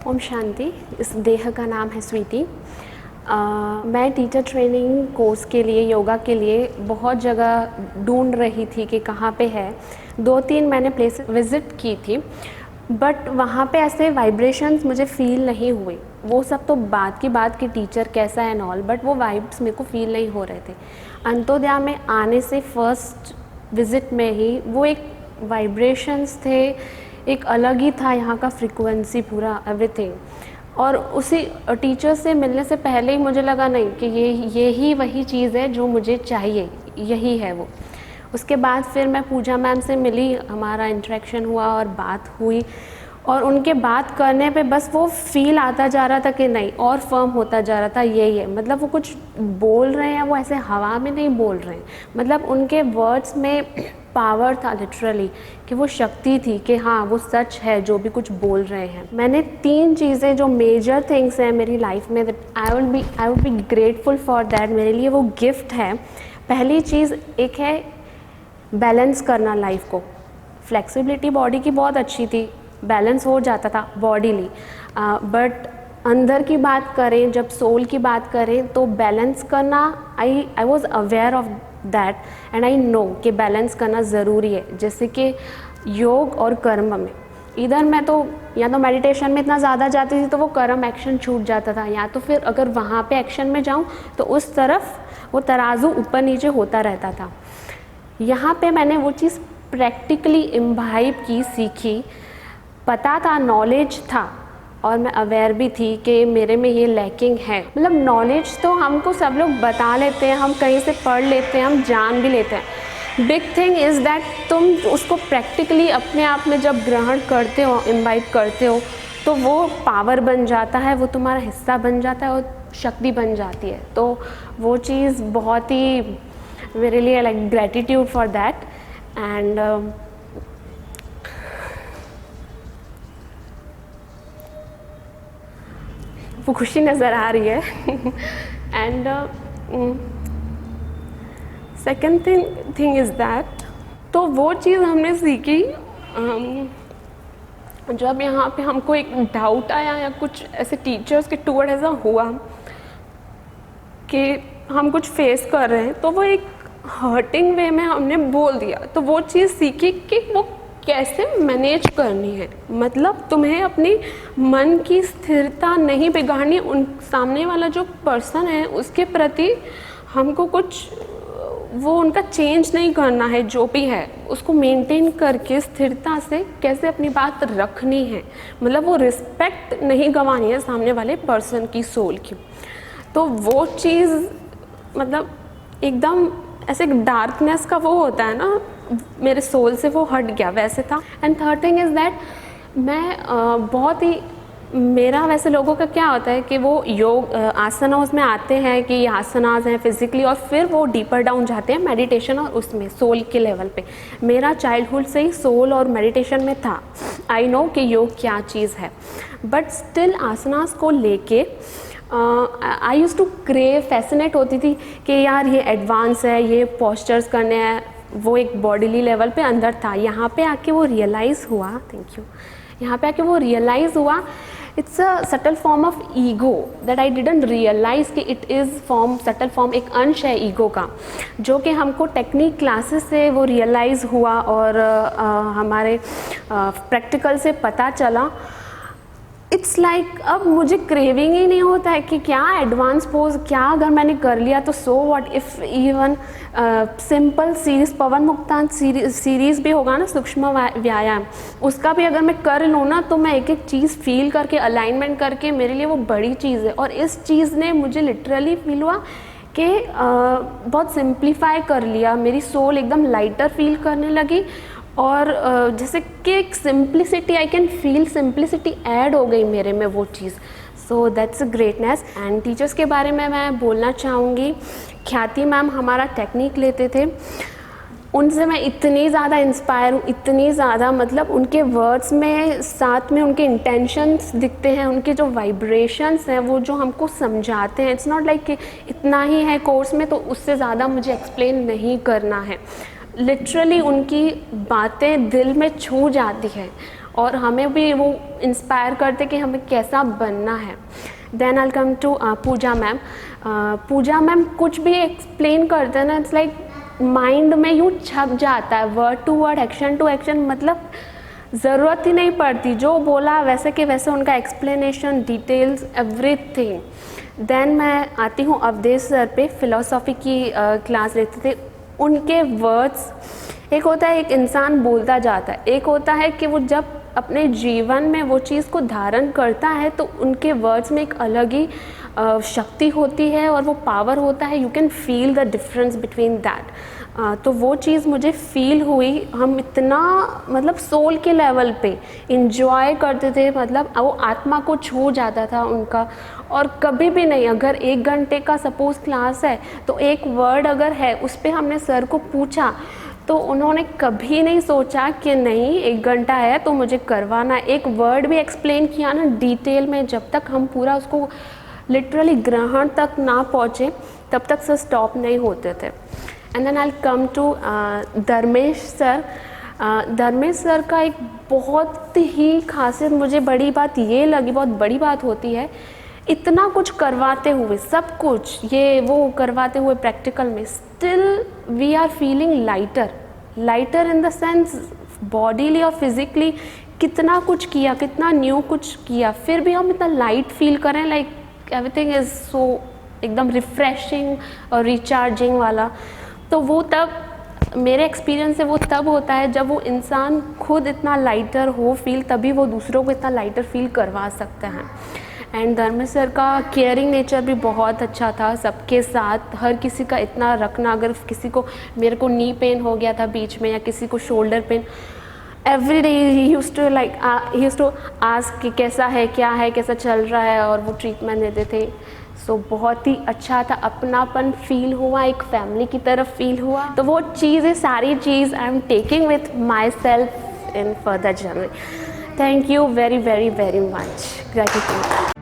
ओम शांति। इस देह का नाम है स्वीटी। मैं टीचर ट्रेनिंग कोर्स के लिए, योगा के लिए बहुत जगह ढूंढ रही थी कि कहाँ पे है। 2-3 मैंने प्लेस विज़िट की थी, बट वहाँ पे ऐसे वाइब्रेशंस मुझे फ़ील नहीं हुए। वो सब तो बात की टीचर कैसा है एंड ऑल, बट वो वाइब्स मेरे को फ़ील नहीं हो रहे थे। अंत्योदया में आने से फर्स्ट विज़िट में ही वो एक वाइब्रेशंस थे, एक अलग ही था यहाँ का फ्रीक्वेंसी, पूरा एवरीथिंग। और उसी टीचर से मिलने से पहले ही मुझे लगा नहीं कि ये ही वही चीज़ है जो मुझे चाहिए, यही है वो। उसके बाद फिर मैं पूजा मैम से मिली, हमारा इंटरेक्शन हुआ और बात हुई, और उनके बात करने पे बस वो फील आता जा रहा था कि नहीं, और फर्म होता जा रहा था यही है। मतलब वो कुछ बोल रहे हैं, वो ऐसे हवा में नहीं बोल रहे हैं, मतलब उनके वर्ड्स में पावर था लिटरली, कि वो शक्ति थी कि हाँ वो सच है जो भी कुछ बोल रहे हैं। मैंने 3 चीज़ें जो मेजर थिंग्स हैं मेरी लाइफ में, I would be grateful for that, मेरे लिए वो गिफ्ट है। पहली चीज़ एक है बैलेंस करना लाइफ को। फ्लेक्सिबिलिटी बॉडी की बहुत अच्छी थी, बैलेंस हो जाता था बॉडीली, बट अंदर की बात करें, जब सोल की बात करें तो बैलेंस करना, I was aware of that and I know कि बैलेंस करना ज़रूरी है। जैसे कि योग और कर्म में, इधर मैं तो या तो मेडिटेशन में इतना ज़्यादा जाती थी तो वो कर्म एक्शन छूट जाता था, या तो फिर अगर वहाँ पे एक्शन में जाऊँ तो उस तरफ वो तराजू ऊपर नीचे होता रहता था। यहाँ पे मैंने वो चीज़ प्रैक्टिकली इम्बाइब की, सीखी, पता था, नॉलेज था, और मैं अवेयर भी थी कि मेरे में ये लैकिंग है। मतलब नॉलेज तो हमको सब लोग बता लेते हैं, हम कहीं से पढ़ लेते हैं, हम जान भी लेते हैं। बिग थिंग इज़ दैट तुम उसको प्रैक्टिकली अपने आप में जब ग्रहण करते हो, इम्बाइब करते हो, तो वो पावर बन जाता है, वो तुम्हारा हिस्सा बन जाता है और शक्ति बन जाती है। तो वो चीज़ बहुत ही मेरे लिए like gratitude for that. And वो खुशी नज़र आ रही है। And second thing is that, तो वो चीज़ हमने सीखी जब यहाँ पे हमको एक डाउट आया या कुछ ऐसे टीचर्स के टूवर्ड ऐसा हुआ कि हम कुछ फेस कर रहे हैं, तो वो एक हर्टिंग वे में हमने बोल दिया। तो वो चीज़ सीखी कि वो कैसे मैनेज करनी है। मतलब तुम्हें अपनी मन की स्थिरता नहीं बिगाड़नी, उन सामने वाला जो पर्सन है उसके प्रति हमको कुछ वो उनका चेंज नहीं करना है, जो भी है उसको मेंटेन करके स्थिरता से कैसे अपनी बात रखनी है। मतलब वो रिस्पेक्ट नहीं गंवानी है सामने वाले पर्सन की, सोल की। तो वो चीज़ मतलब एकदम ऐसे डार्कनेस का वो होता है ना, मेरे सोल से वो हट गया, वैसे था। And third thing is that मैं बहुत ही, मेरा वैसे लोगों का क्या होता है कि वो योग आसनास में आते हैं कि ये आसनास हैं फिज़िकली, और फिर वो डीपर डाउन जाते हैं मेडिटेशन और उसमें सोल के लेवल पे। मेरा चाइल्डहुड से ही सोल और मेडिटेशन में था। आई नो कि योग क्या चीज़ है, बट स्टिल आसनास को लेके आई यूज़ टू क्रेव, फैसिनेट होती थी कि यार ये एडवांस है, ये पोस्चर्स करने हैं। वो एक बॉडीली लेवल पे अंदर था। यहाँ पे आके वो रियलाइज़ हुआ, थैंक यू, यहाँ पे आके वो रियलाइज़ हुआ it's a subtle form of ego that I didn't realise कि it is form, subtle form एक अंश है ईगो का, जो कि हमको टेक्निक क्लासेस से वो रियलाइज़ हुआ और हमारे प्रैक्टिकल से पता चला। इट्स लाइक अब मुझे क्रेविंग ही नहीं होता है कि क्या एडवांस पोज, क्या अगर मैंने कर लिया तो so what, if even simple series, Pawan Muktan series भी होगा ना, सूक्ष्म व्यायाम, उसका भी अगर मैं कर लूँ ना, तो मैं एक एक चीज़ फील करके, अलाइनमेंट करके, मेरे लिए वो बड़ी चीज़ है। और इस चीज़ ने मुझे लिटरली फील हुआ कि बहुत सिंप्लीफाई कर लिया, मेरी सोल एकदम लाइटर फील करने लगी। और जैसे कि एक simplicity, I can feel simplicity add हो गई मेरे में वो चीज़। So that's a greatness. And teachers के बारे में मैं बोलना चाहूँगी, ख्याति मैम हमारा टेक्निक लेते थे, उनसे मैं इतनी ज़्यादा इंस्पायर हूँ, इतनी ज़्यादा, मतलब उनके वर्ड्स में साथ में उनके इंटेंशंस दिखते हैं, उनके जो वाइब्रेशंस हैं वो जो हमको समझाते हैं। इट्स नॉट लाइक कि इतना ही है कोर्स में तो उससे ज़्यादा मुझे एक्सप्लेन नहीं करना है। लिटरली उनकी बातें दिल में छू जाती हैं और हमें भी वो इंस्पायर करते कि हमें कैसा बनना है। Then I come to Puja ma'am. Puja ma'am कुछ भी एक्सप्लेन करते हैं ना, इट्स लाइक माइंड में यूँ छप जाता है, word to word, action to action, मतलब ज़रूरत ही नहीं पड़ती, जो बोला वैसे के वैसे उनका एक्सप्लेनेशन, डिटेल्स, एवरीथिंग। देन मैं आती हूँ अवधेश सर पे, फ़िलोसॉफ़ी की क्लास लेते थे। उनके वर्ड्स, एक होता है एक इंसान बोलता जाता है, एक होता है कि वो जब अपने जीवन में वो चीज़ को धारण करता है तो उनके वर्ड्स में एक अलग ही शक्ति होती है और वो पावर होता है। You can feel the difference between that. तो वो चीज़ मुझे फील हुई। हम इतना मतलब सोल के लेवल पे इंजॉय करते थे, मतलब वो आत्मा को छू जाता था उनका। और कभी भी नहीं, अगर 1 घंटे का सपोज़ क्लास है तो एक वर्ड अगर है उस पर हमने सर को पूछा तो उन्होंने कभी नहीं सोचा कि नहीं 1 घंटा है तो मुझे करवाना। एक वर्ड भी एक्सप्लेन किया ना डिटेल में, जब तक हम पूरा उसको लिटरली ग्रहण तक ना पहुँचे तब तक सर स्टॉप नहीं होते थे। And then I come to Dharmesh sir. Dharmesh sir का एक बहुत ही खासियत मुझे बड़ी बात ये लगी, बहुत बड़ी बात होती है, इतना कुछ करवाते हुए, सब कुछ ये वो करवाते हुए प्रैक्टिकल में, still we are feeling lighter in the sense bodily और फिजिकली। कितना कुछ किया, कितना न्यू कुछ किया, फिर भी हम इतना लाइट फील करें, लाइक एवरीथिंग इज़ सो एकदम रिफ्रेशिंग और रिचार्जिंग वाला। तो वो तब मेरे एक्सपीरियंस से वो तब होता है जब वो इंसान खुद इतना लाइटर हो फील, तभी वो दूसरों को इतना लाइटर फील करवा सकते हैं। एंड धर्मेश सर का केयरिंग नेचर भी बहुत अच्छा था, सबके साथ हर किसी का इतना रखना। अगर किसी को, मेरे को नी पेन हो गया था बीच में या किसी को शोल्डर पेन, एवरी डे ही यूज्ड टू आस्क कि कैसा है, क्या है, कैसा चल रहा है, और वो ट्रीटमेंट देते थे। सो बहुत ही अच्छा था, अपनापन फील हुआ, एक फैमिली की तरफ फील हुआ। तो वो चीज़, सारी चीज़ I am taking with my self in further journey. Thank you very very very much. Gratitude.